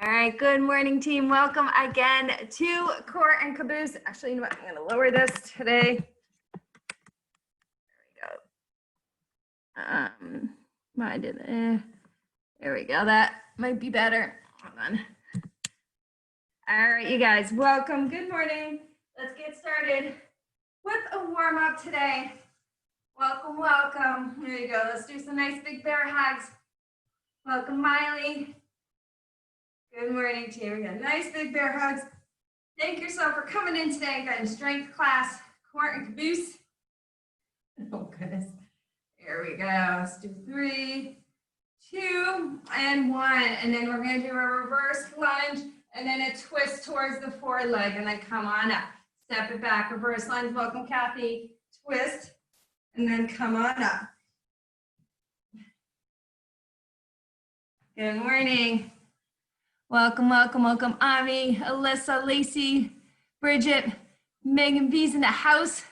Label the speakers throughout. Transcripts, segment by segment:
Speaker 1: All right, good morning, team. Welcome again to Core and Caboose. Actually, you know what? I'm going to lower this today. There we go. I did it. There we go. That might be better. Hold on. All right, you guys, welcome. Good morning. Let's get started with a warm up today. Welcome, welcome. There you go. Let's do some nice big bear hugs. Welcome, Miley. Good morning, team. We got nice big bear hugs. Thank yourself for coming in today. Got in strength class, Core and Caboose. Oh, goodness. There we go. Let's do 3, 2, and 1. And then we're going to do a reverse lunge and then a twist towards the foreleg and then come on up. Step it back, reverse lunge. Welcome, Kathy. Twist and then come on up. Good morning. Welcome, welcome, welcome, Ami, Alyssa, Lacey, Bridget, Megan B's in the house.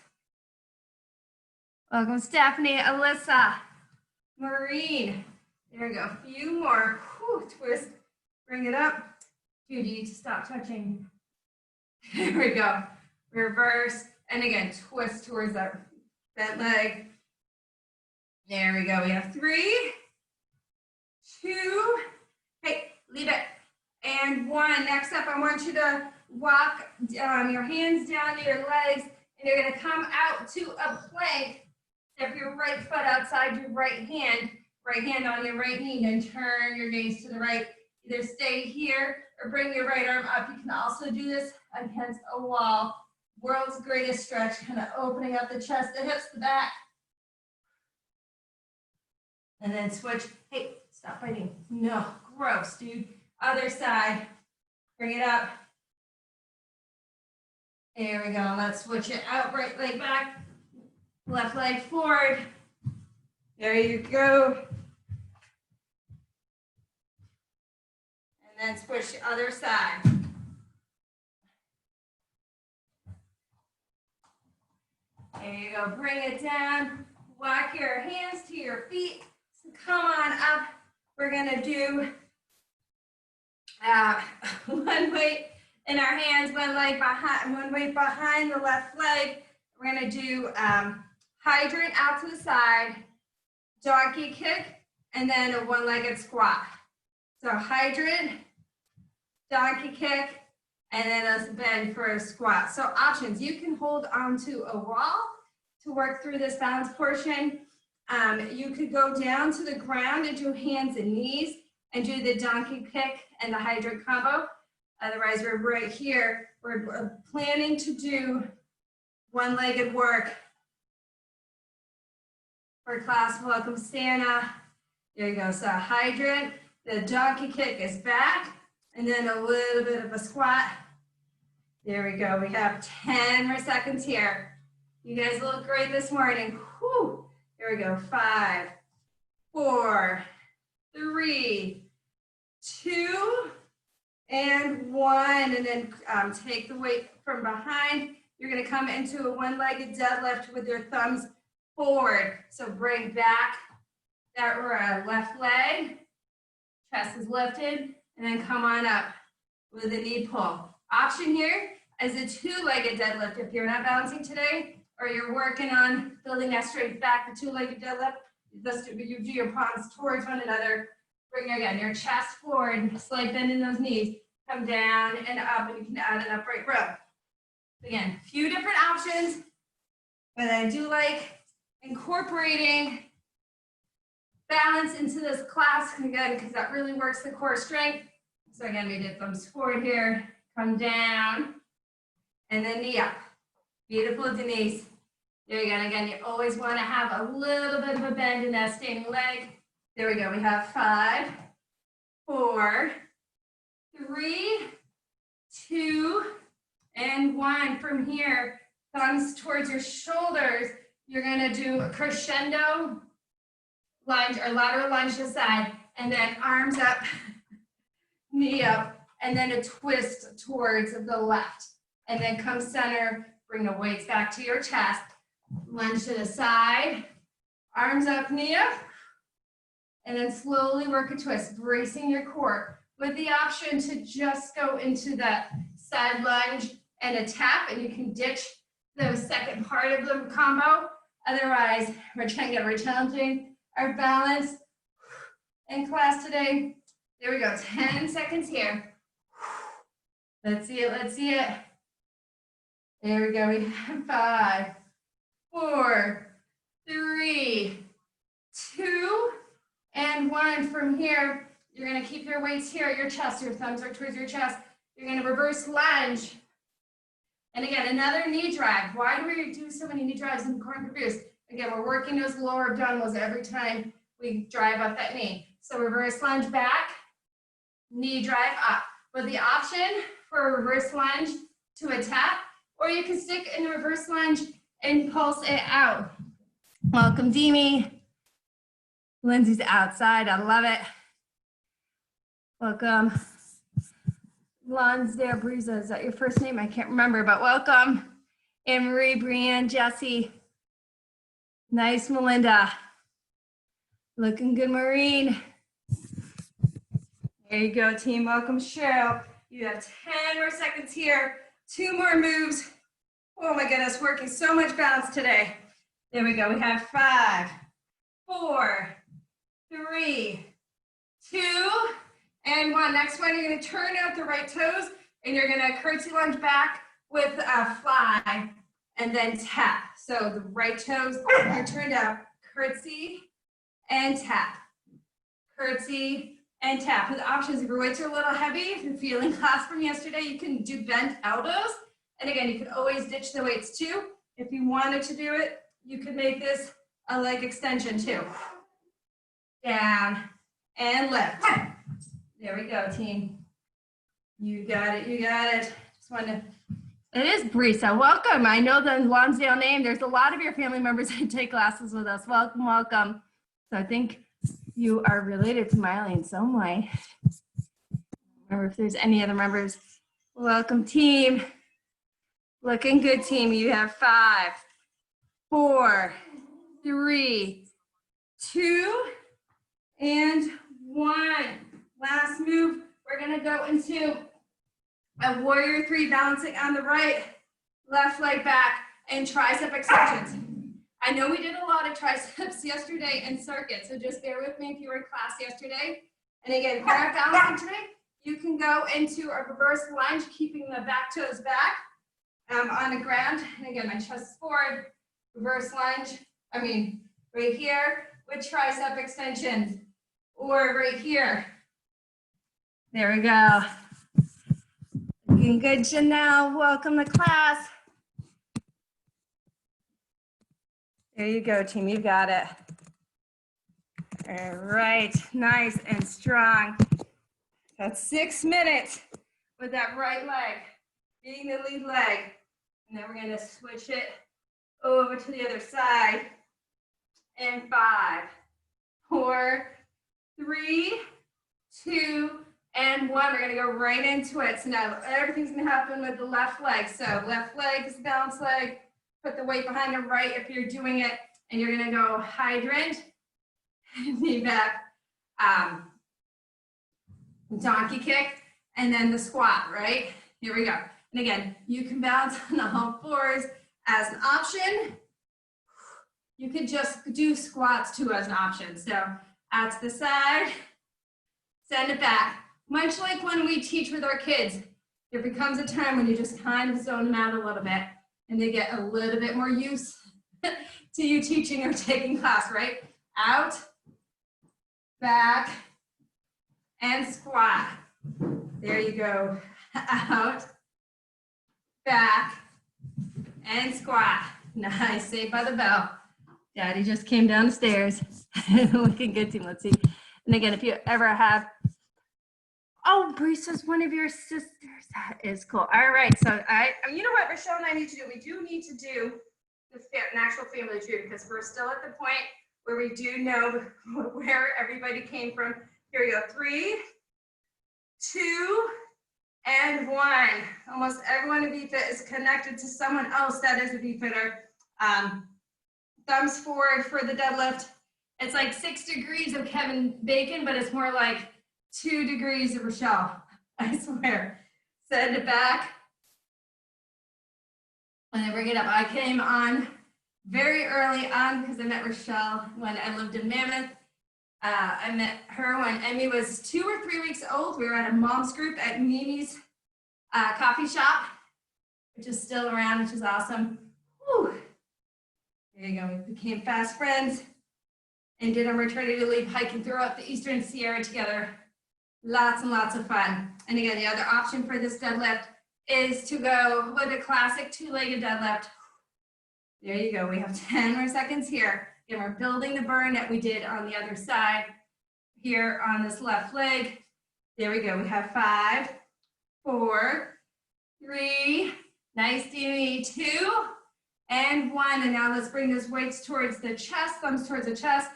Speaker 1: Welcome, Stephanie, Alyssa, Maureen. There we go, a few more. Whew, twist, bring it up. Judy, you need to stop touching. There we go. Reverse, and again, twist towards that leg. There we go. We have 3, 2, hey, leave it. And 1. Next up, I want you to walk your hands down to your legs, and you're going to come out to a plank. Step your right foot outside your right hand on your right knee, and turn your gaze to the right. Either stay here or bring your right arm up. You can also do this against a wall. World's greatest stretch, kind of opening up the chest, the hips, the back. And then switch. Hey, stop biting. No, gross, dude. Other side, bring it up. There we go. Let's switch it out. Right leg back, left leg forward. There you go. And then switch the other side. There you go. Bring it down. Walk your hands to your feet. So come on up. We're going to do one weight in our hands, one weight behind the left leg. We're going to do hydrant out to the side, donkey kick, and then a one-legged squat. So hydrant, donkey kick, and then a bend for a squat. So options, you can hold onto a wall to work through this balance portion. You could go down to the ground and do hands and knees and do the donkey kick and the hydrant combo. Otherwise, we're right here. We're planning to do one-legged work for class. Welcome, Santa. There you go. So hydrant, the donkey kick is back, and then a little bit of a squat. There we go. We have 10 more seconds here. You guys look great this morning. Whew. Here we go. 5, 4, 3, 2, and 1. And then take the weight from behind. You're going to come into a one-legged deadlift with your thumbs forward. So bring back that left leg. Chest is lifted. And then come on up with a knee pull. Option here is a two-legged deadlift. If you're not balancing today, or you're working on building that straight back, the two-legged deadlift, you do your palms towards one another. Bring again your chest forward, slight bend in those knees. Come down and up, and you can add an upright row. Again, a few different options, but I do like incorporating balance into this class, again, because that really works the core strength. So again, we did thumbs forward here, come down, and then knee up. Beautiful, Denise. There you go. And again, you always want to have a little bit of a bend in that standing leg. There we go. We have 5, 4, 3, 2, and 1. From here, thumbs towards your shoulders. You're going to do a crescendo lunge or lateral lunge to the side, and then arms up, knee up, and then a twist towards the left. And then come center, bring the weights back to your chest, lunge to the side, arms up, knee up, and then slowly work a twist, bracing your core. with the option to just go into that side lunge and a tap, and you can ditch the second part of the combo. Otherwise, we're challenging our balance in class today. There we go, 10 seconds here. Let's see it, let's see it. There we go, we have 5, 4, 3, 2, and 1. From here, you're gonna keep your weights here at your chest, your thumbs are towards your chest. You're gonna reverse lunge. And again, another knee drive. Why do we do so many knee drives in core and caboose? Again, we're working those lower abdominals every time we drive up that knee. So reverse lunge back, knee drive up. With the option for a reverse lunge to a tap, or you can stick in the reverse lunge and pulse it out. Welcome, Demi. Lindsay's outside, I love it. Welcome. Lonsdale Breeza, is that your first name? I can't remember, but welcome. Anne-Marie, Brianne, Jesse. Nice, Melinda. Looking good, Maureen. There you go, team. Welcome, Cheryl. You have 10 more seconds here. 2 more moves. Oh my goodness, working so much balance today. There we go. We have 5, 4, 3, 2, and 1. Next one, you're going to turn out the right toes, and you're going to curtsy lunge back with a fly, and then tap. So the right toes are turned out, curtsy and tap, curtsy and tap. With options, if your weights are a little heavy, if you're feeling class from yesterday, you can do bent elbows. And again, you could always ditch the weights too. If you wanted to do it, you could make this a leg extension too. Down and lift. There we go, team. You got it, you got it. Just wanted to. It is Brisa. Welcome. I know the Lonsdale name. There's a lot of your family members that take classes with us. Welcome, welcome. So I think you are related to Miley in some way. Remember if there's any other members. Welcome, team. Looking good, team. You have 5, 4, 3, 2, and 1. Last move. We're going to go into a warrior 3, balancing on the right, left leg back, and tricep extensions. I know we did a lot of triceps yesterday in circuit, so just bear with me if you were in class yesterday. And again, if you're not balancing today, you can go into a reverse lunge, keeping the back toes back on the ground. And again, my chest is forward, reverse lunge, right here with tricep extensions, or right here. There we go. Looking good, Janelle. Welcome to class. There you go, team. You got it. All right. Nice and strong. That's 6 minutes with that right leg, being the lead leg. And then we're going to switch it over to the other side. And 5, 4, 3, 2, and 1. We're going to go right into it. So now everything's going to happen with the left leg. So left leg is the balance leg. Put the weight behind the right if you're doing it. And you're going to go hydrant, knee back, donkey kick, and then the squat, right? Here we go. And again, you can balance on the all fours as an option. You could just do squats too as an option. So out to the side, send it back. Much like when we teach with our kids, there becomes a time when you just kind of zone them out a little bit and they get a little bit more used to you teaching or taking class, right? Out, back, and squat. There you go. Out, back, and squat. Nice, saved by the bell. Daddy just came down the stairs. Looking good, team. Let's see. And again, if you ever have, oh, Brisa's one of your sisters. That is cool. All right, so you know what, Rochelle and I need to do? We do need to do the natural family tree because we're still at the point where we do know where everybody came from. Here we go. 3, 2, and 1. Almost everyone in VFit is connected to someone else that is a VFitter. Thumbs forward for the deadlift. It's like 6 degrees of Kevin Bacon, but it's more like 2 degrees of Rochelle. I swear. Send it back. And then bring it up. I came on very early on because I met Rochelle when I lived in Mammoth. I met her when Emmy was 2 or 3 weeks old. We were at a mom's group at Mimi's coffee shop, which is still around, which is awesome. Whew. There you go. We became fast friends and did a maternity leave hiking throughout the Eastern Sierra together. Lots and lots of fun. And again, the other option for this deadlift is to go with a classic 2-legged deadlift. There you go. We have 10 more seconds here. Again, we're building the burn that we did on the other side here on this left leg. There we go. We have 5, 4, 3, nice DME, 2, and 1. And now let's bring those weights towards the chest, thumbs towards the chest,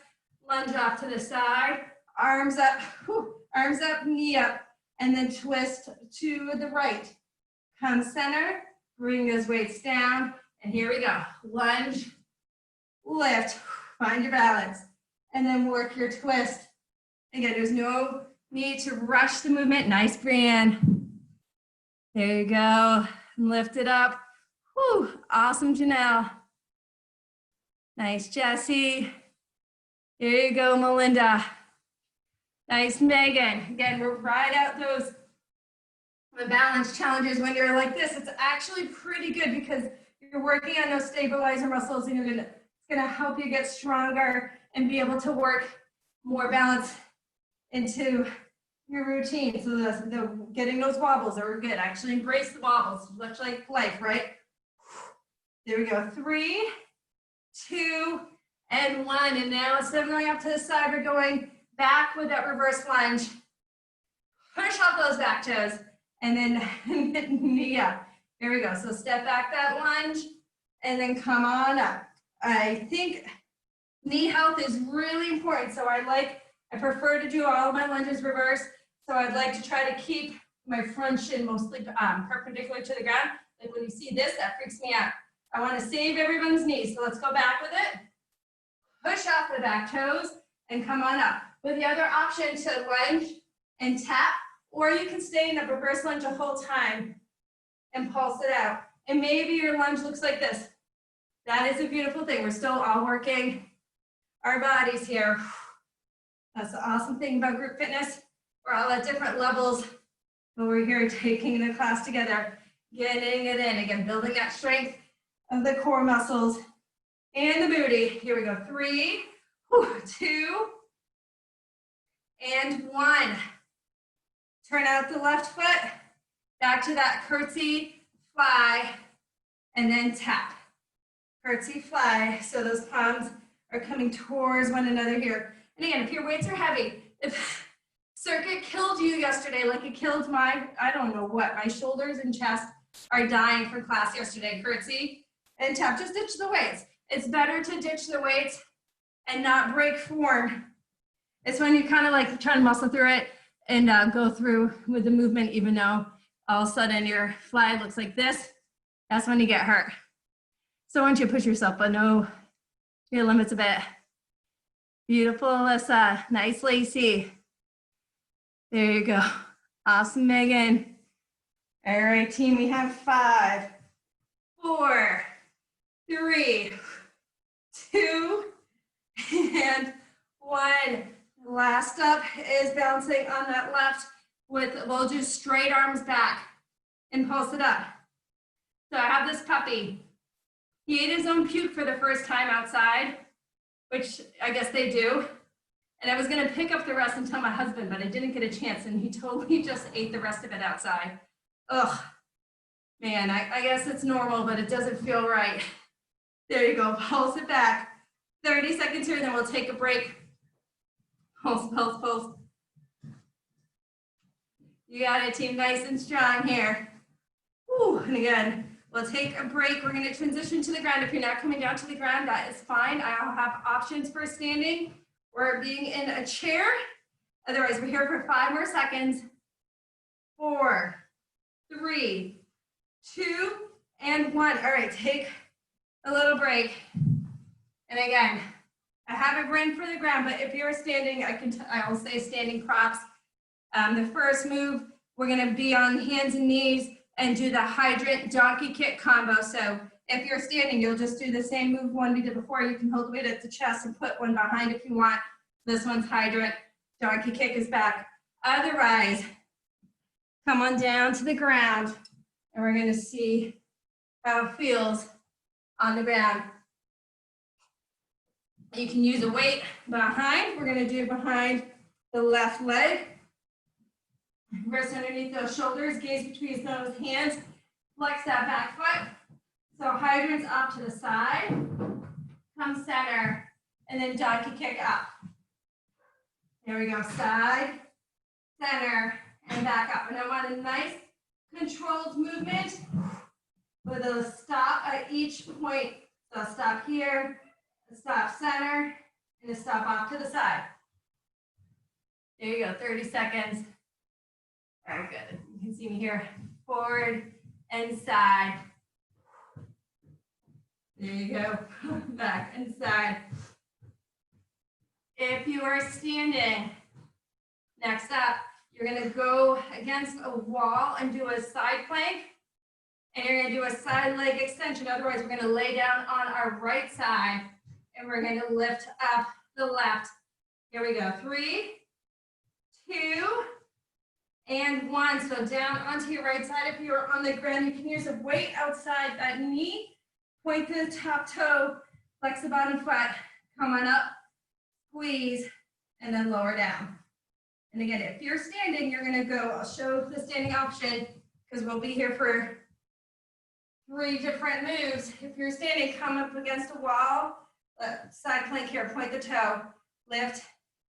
Speaker 1: lunge off to the side, arms up, arms up, knee up, and then twist to the right. Come center, bring those weights down, and here we go. Lunge, lift, find your balance, and then work your twist. Again, there's no need to rush the movement. Nice, Brianne. There you go. Lift it up. Whew, awesome, Janelle. Nice, Jessie. There you go, Melinda. Nice, Megan. Again, we'll ride out those balance challenges when you're like this. It's actually pretty good because you're working on those stabilizer muscles and it's gonna help you get stronger and be able to work more balance into your routine. So the getting those wobbles are good. Actually embrace the wobbles, much like life, right? There we go. 3, 2, and 1. And now instead of going up to the side, we're going back with that reverse lunge. Push off those back toes and then knee up. There we go. So step back that lunge and then come on up. I think knee health is really important. So I prefer to do all of my lunges reverse. So I'd like to try to keep my front shin mostly perpendicular to the ground. Like when you see this, that freaks me out. I want to save everyone's knees. So let's go back with it. Push off the back toes and come on up. With the other option to lunge and tap, or you can stay in the reverse lunge the whole time and pulse it out. And maybe your lunge looks like this. That is a beautiful thing. We're still all working our bodies here. That's the awesome thing about group fitness. We're all at different levels, but we're here taking the class together, getting it in. Again, building that strength of the core muscles and the booty. Here we go. 3, 2, and 1. Turn out the left foot, back to that curtsy, fly, and then tap. Curtsy, fly. So those palms are coming towards one another here. And again, if your weights are heavy, if circuit killed you yesterday, like it killed my, I don't know what, my shoulders and chest are dying for class yesterday, curtsy and tap, just ditch the weights. It's better to ditch the weights and not break form. It's when you kind of like try to muscle through it and go through with the movement, even though all of a sudden your fly looks like this, that's when you get hurt. So once you push yourself, but know your limits a bit. Beautiful, Alyssa. Nice, Lacey. There you go. Awesome, Megan. All right, team, we have 5, 4, 3, 2, and 1. Last up is bouncing on that left we'll do straight arms back and pulse it up. So I have this puppy. He ate his own puke for the first time outside, which I guess they do. And I was gonna pick up the rest and tell my husband, but I didn't get a chance, and he totally just ate the rest of it outside. Ugh, man, I guess it's normal, but it doesn't feel right. There you go, pulse it back. 30 seconds here, then we'll take a break. Pulse, pulse, pulse. You got it, team, nice and strong here. Whew, and again, we'll take a break. We're gonna transition to the ground. If you're not coming down to the ground, that is fine. I'll have options for standing or being in a chair. Otherwise, we're here for 5 more seconds. 4, 3, 2, and 1. All right, take a little break. And again, I have it written for the ground, but if you're standing, I will say standing props. The first move, we're gonna be on hands and knees and do the hydrant donkey kick combo. So if you're standing, you'll just do the same move one we did before. You can hold the weight at the chest and put one behind if you want. This one's hydrant, donkey kick is back. Otherwise, come on down to the ground and we're gonna see how it feels on the ground. You can use a weight behind. We're gonna do behind the left leg. Wrists underneath those shoulders, gaze between those hands, flex that back foot. So hydrants up to the side, come center, and then donkey kick up. There we go, side, center, and back up. And I want a nice controlled movement with a stop at each point. So stop here, a stop center, and a stop off to the side. There you go, 30 seconds. Very good. You can see me here, forward and side. There you go, back and side. If you are standing, next up, you're gonna go against a wall and do a side plank. And you're gonna do a side leg extension. Otherwise, we're gonna lay down on our right side and we're gonna lift up the left. Here we go, 3, 2, and 1. So down onto your right side. If you're on the ground, you can use a weight outside that knee. Point the top toe, flex the bottom foot, come on up, squeeze, and then lower down. And again, if you're standing, you're gonna go, I'll show the standing option because we'll be here for 3 different moves. If you're standing, come up against a wall, side plank here, point the toe, lift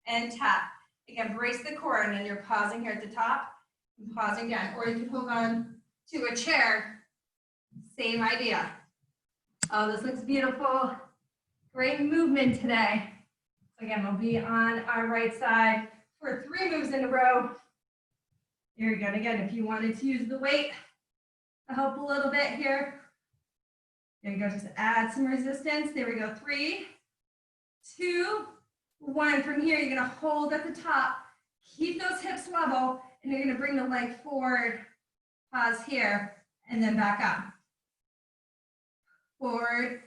Speaker 1: and tap. Again, brace the core, and then you're pausing here at the top and pausing down. Or you can hold on to a chair, same idea. Oh, this looks beautiful. Great movement today. So again, we'll be on our right side for 3 moves in a row. Here we go. And again, if you wanted to use the weight to help a little bit here, there you go. Just add some resistance. There we go. 3, 2, 1. From here, you're going to hold at the top. Keep those hips level, and you're going to bring the leg forward. Pause here, and then back up. Forward,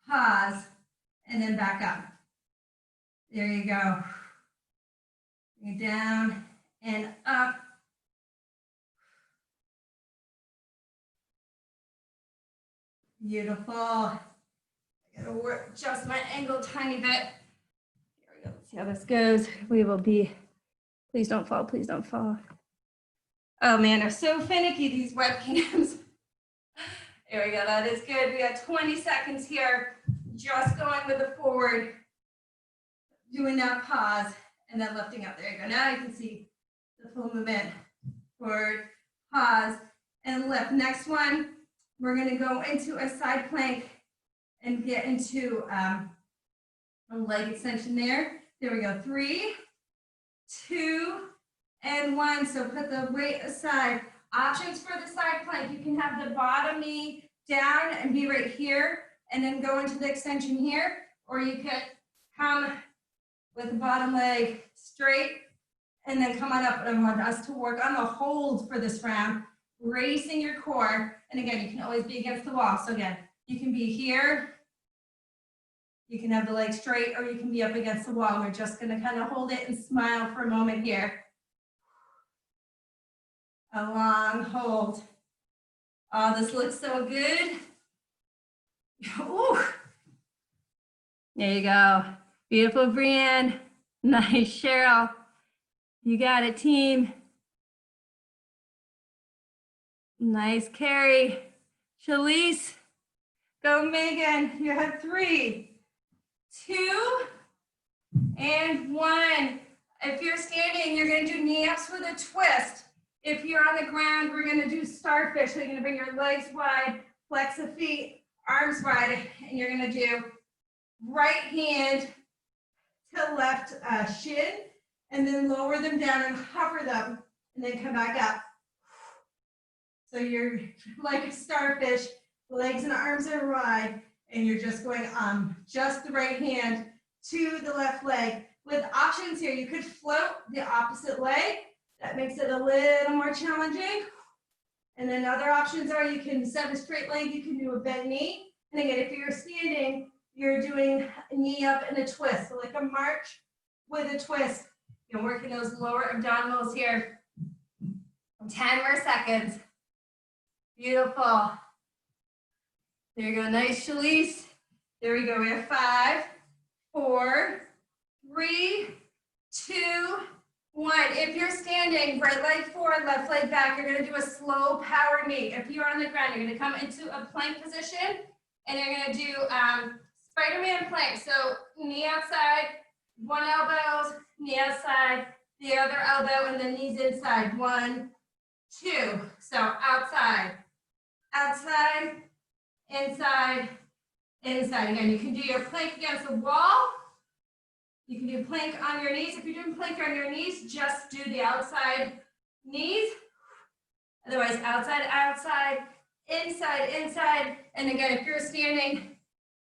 Speaker 1: pause, and then back up. There you go. Bring it down and up. Beautiful. I gotta adjust my angle a tiny bit. Here we go. Let's see how this goes. We will be, please don't fall, please don't fall. Oh man, they're so finicky, these webcams. There we go, that is good. We got 20 seconds here, just going with the forward, doing that pause, and then lifting up. There you go. Now you can see the full movement. Forward, pause, and lift. Next one, we're gonna go into a side plank and get into a leg extension there. There we go, 3, 2, and 1. So put the weight aside. Options for the side plank, you can have the bottom knee down and be right here and then go into the extension here, or you could come with the bottom leg straight and then come on up. And I want us to work on the hold for this round, bracing your core. And again, you can always be against the wall. So again, you can be here, you can have the leg straight, or you can be up against the wall. We're just gonna kind of hold it and smile for a moment here. A long hold. Oh, this looks so good. Ooh. There you go. Beautiful, Brienne. Nice, Cheryl. You got it, team. Nice, Carrie. Shalise. Go, Megan. You have 3, 2, and 1. If you're standing, you're going to do knee-ups with a twist. If you're on the ground, we're going to do starfish. So you're going to bring your legs wide, flex the feet, arms wide, and you're going to do right hand to left shin, and then lower them down and hover them, and then come back up. So you're like a starfish, legs and arms are wide, and you're just going just the right hand to the left leg. With options here, you could float the opposite leg, That makes it a little more challenging. And then other options are you can set a straight leg, you can do a bent knee. And again, if you're standing, you're doing a knee up and a twist. So like a march with a twist. You're working those lower abdominals here. 10 more seconds. Beautiful. There you go, nice Shalise. There we go, we have 5, 4, 3, 2, 1. If you're standing, right leg forward, left leg back, you're gonna do a slow power knee. If you're on the ground, you're gonna come into a plank position and you're gonna do Spider-Man plank. So knee outside, one elbow, knee outside, the other elbow, and then knees inside. 1, 2. So outside, outside, inside, inside. Again, you can do your plank against the wall. You can do plank on your knees. If you're doing plank on your knees, just do the outside knees. Otherwise, outside, outside, inside, inside. And again, if you're standing,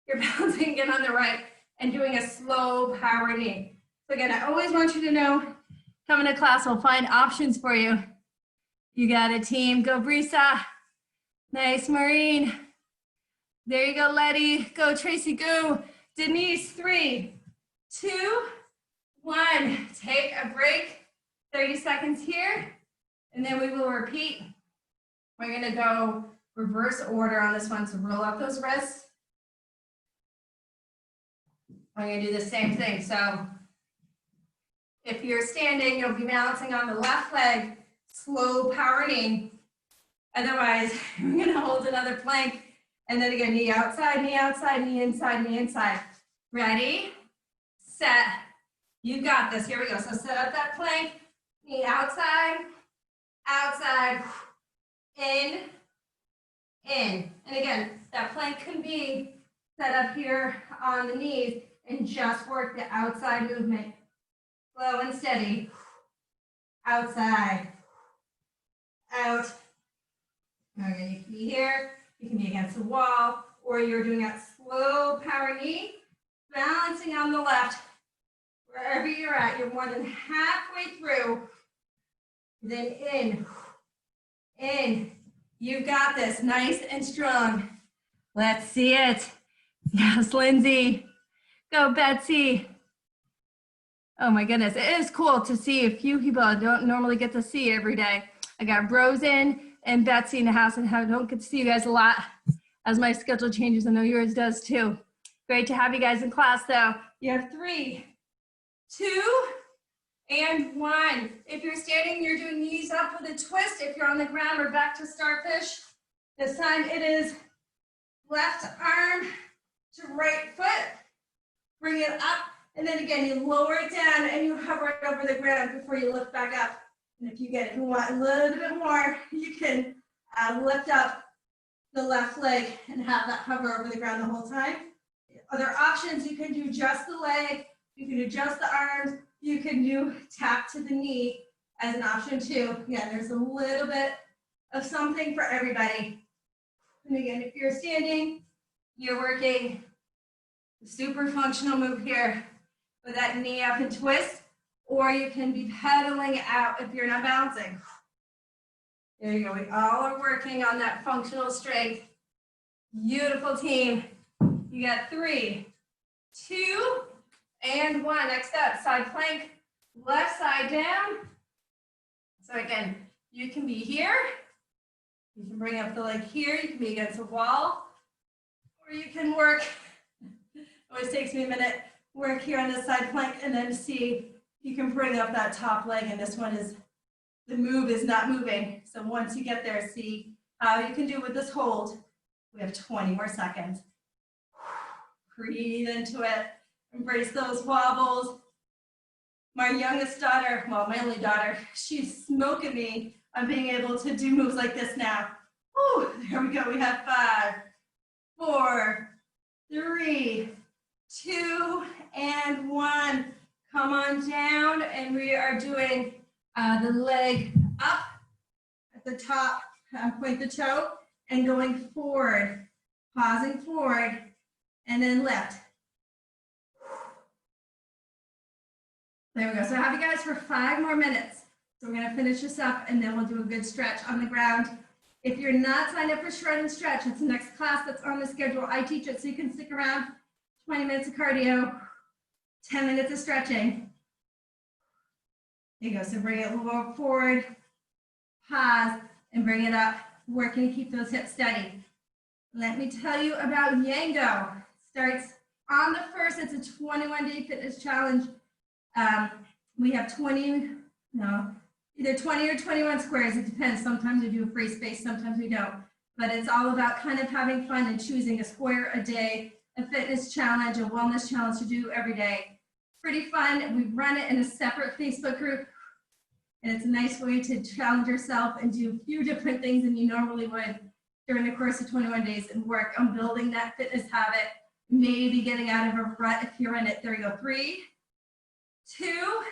Speaker 1: you're bouncing again on the right and doing a slow power knee. So again, I always want you to know, coming to class, we'll find options for you. You got a team. Go, Brisa. Nice, Maureen. There you go, Letty. Go, Tracy. Go, Denise. 3, 2, 1. Take a break. 30 seconds here. And then we will repeat. We're going to go reverse order on this one. So roll up those wrists. I'm going to do the same thing. So if you're standing, you'll be balancing on the left leg, slow power knee. Otherwise, we're going to hold another plank. And then again, knee outside, knee inside, knee inside. Ready, set. You got this. Here we go. So set up that plank, knee outside, outside, in. And again, that plank can be set up here on the knees and just work the outside movement. Slow and steady. Outside, out. Okay, you can be here, you can be against the wall, or you're doing that slow power knee, balancing on the left. Wherever you're at, you're more than halfway through. Then in. You got this, nice and strong. Let's see it. Yes, Lindsay. Go, Betsy. Oh my goodness, it is cool to see a few people I don't normally get to see every day. I got Rosen and Betsy in the house, and I don't get to see you guys a lot as my schedule changes. I know yours does too. Great to have you guys in class though. You have 3, 2, and 1. If you're standing, you're doing knees up with a twist. If you're on the ground, we're back to starfish. This time it is left arm to right foot. Bring it up, and then again, you lower it down and you hover it over the ground before you lift back up. And if you want a little bit more, you can lift up the left leg and have that hover over the ground the whole time. Other options, you can do just the leg, you can do just the arms, you can do tap to the knee as an option too. Yeah, there's a little bit of something for everybody. And again, if you're standing, you're working the super functional move here with that knee up and twist, or you can be pedaling out if you're not bouncing. There you go, we all are working on that functional strength. Beautiful team. You got 3, 2, and 1. Next up, side plank, left side down. So again, you can be here. You can bring up the leg here. You can be against a wall, or you can work, always takes me a minute, work here on this side plank and then see if you can bring up that top leg. And this one is, the move is not moving. So once you get there, see how you can do with this hold. We have 20 more seconds. Breathe into it. Embrace those wobbles. My youngest daughter, well, my only daughter, she's smoking me on being able to do moves like this now. Whew, there we go. We have 5, 4, 3, 2, and 1. Come on down, and we are doing the leg up at the top, point the toe, and going forward, pausing forward, and then lift. There we go. So I have you guys for 5 more minutes. So we're gonna finish this up and then we'll do a good stretch on the ground. If you're not signed up for shred and stretch, it's the next class that's on the schedule. I teach it so you can stick around. 20 minutes of cardio, 10 minutes of stretching. There you go, so bring it a little forward, pause, and bring it up. Working to keep those hips steady. Let me tell you about Yango. Starts on the 1st, it's a 21-day fitness challenge. We have either 20 or 21 squares, it depends. Sometimes we do a free space, sometimes we don't. But it's all about kind of having fun and choosing a square a day, a fitness challenge, a wellness challenge to do every day. Pretty fun. We run it in a separate Facebook group. And it's a nice way to challenge yourself and do a few different things than you normally would during the course of 21 days and work on building that fitness habit, maybe getting out of a rut if you're in it. There you go. 3, 2,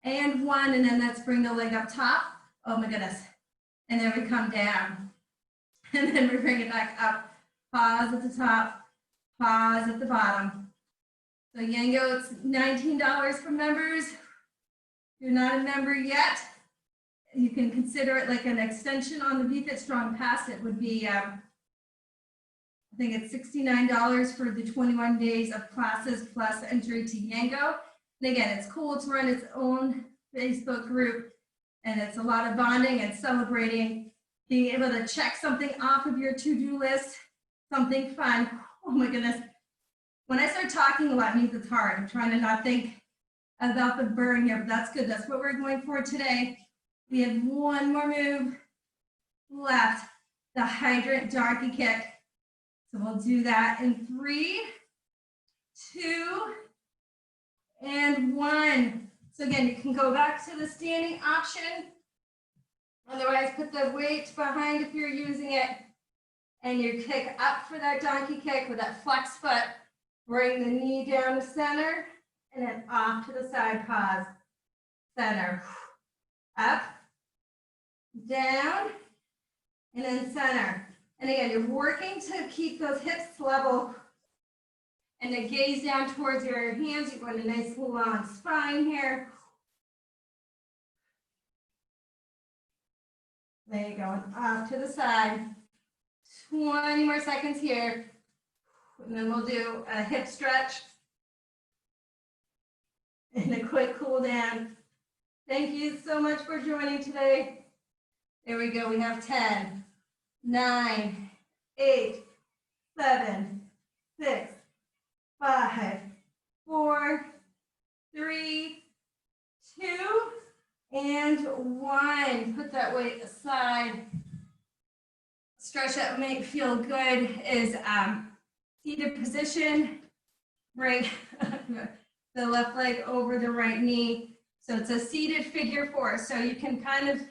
Speaker 1: and 1. And then let's bring the leg up top. Oh my goodness. And then we come down. And then we bring it back up. Pause at the top, pause at the bottom. So Yango, it's $19 for members. If you're not a member yet, you can consider it like an extension on the VFit Strong Pass. It would be, I think it's $69 for the 21 days of classes plus entry to Yango. And again, it's cool to run its own Facebook group, and it's a lot of bonding and celebrating, being able to check something off of your to-do list, something fun. Oh my goodness. When I start talking a lot, it means it's hard. I'm trying to not think about the burn here, but that's good. That's what we're going for today. We have one more move left, the hydrant donkey kick. So we'll do that in 3, 2, and 1. So again, you can go back to the standing option. Otherwise, put the weight behind if you're using it. And you kick up for that donkey kick with that flex foot. Bring the knee down to center. And then off to the side, pause, center, up, down, and then center. And again, you're working to keep those hips level and then gaze down towards your hands. You're going a nice long spine here. There you go, and off to the side. 20 more seconds here. And then we'll do a hip stretch. And a quick cool down. Thank you so much for joining today. There we go. We have 10, 9, 8, 7, 6, 5, 4, 3, 2, and 1. Put that weight aside. Stretch that may feel good is seated position. Bring the left leg over the right knee. So it's a seated figure 4. So you can kind of,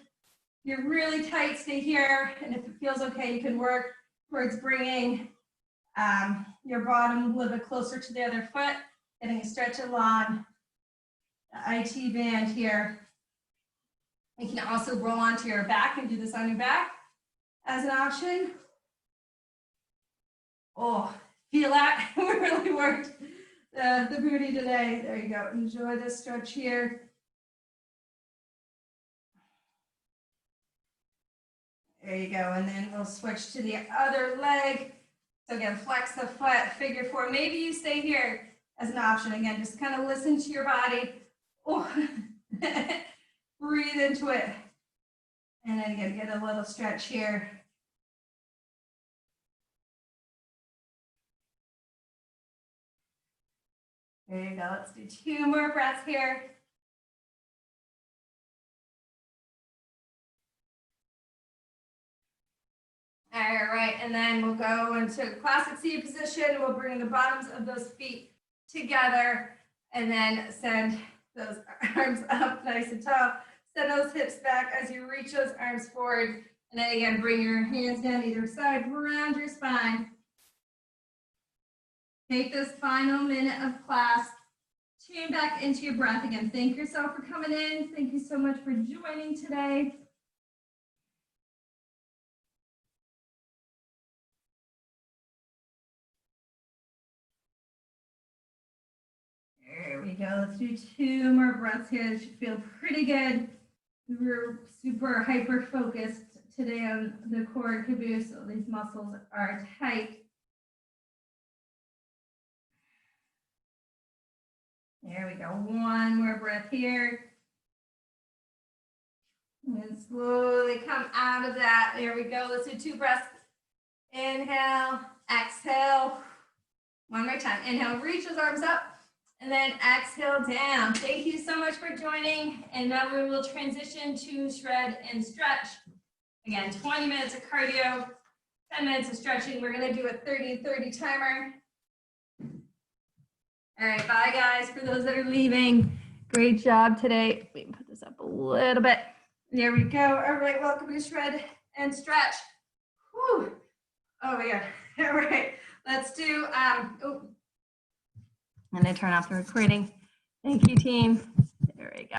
Speaker 1: you're really tight, stay here. And if it feels okay, you can work towards bringing your bottom a little bit closer to the other foot, getting a stretch along the IT band here. You can also roll onto your back and do this on your back as an option. Oh, feel that? We really worked the booty today. There you go. Enjoy this stretch here. There you go. And then we'll switch to the other leg. So again, flex the foot, figure 4. Maybe you stay here as an option. Again, just kind of listen to your body. Oh. Breathe into it. And then again, get a little stretch here. There you go. Let's do 2 more breaths here. All right, and then we'll go into classic seated position. We'll bring the bottoms of those feet together and then send those arms up nice and tall. Send those hips back as you reach those arms forward. And then again, bring your hands down either side, around your spine. Take this final minute of class. Tune back into your breath again. Thank yourself for coming in. Thank you so much for joining today. There we go. Let's do 2 more breaths here. This should feel pretty good. we're super hyper focused today on the core and caboose, so these muscles are tight. There we go. One more breath here. And slowly come out of that. There we go. Let's do 2 breaths. Inhale, exhale. One more time. Inhale, reach those arms up. And then exhale down. Thank you so much for joining. And now we will transition to shred and stretch. Again, 20 minutes of cardio, 10 minutes of stretching. We're going to do a 30-30 timer. All right, bye guys. For those that are leaving, great job today. Let me put this up a little bit. There we go. All right, welcome to shred and stretch. Whew. Oh my God. All right, let's do, I'm going to turn off the recording. Thank you, team. There we go.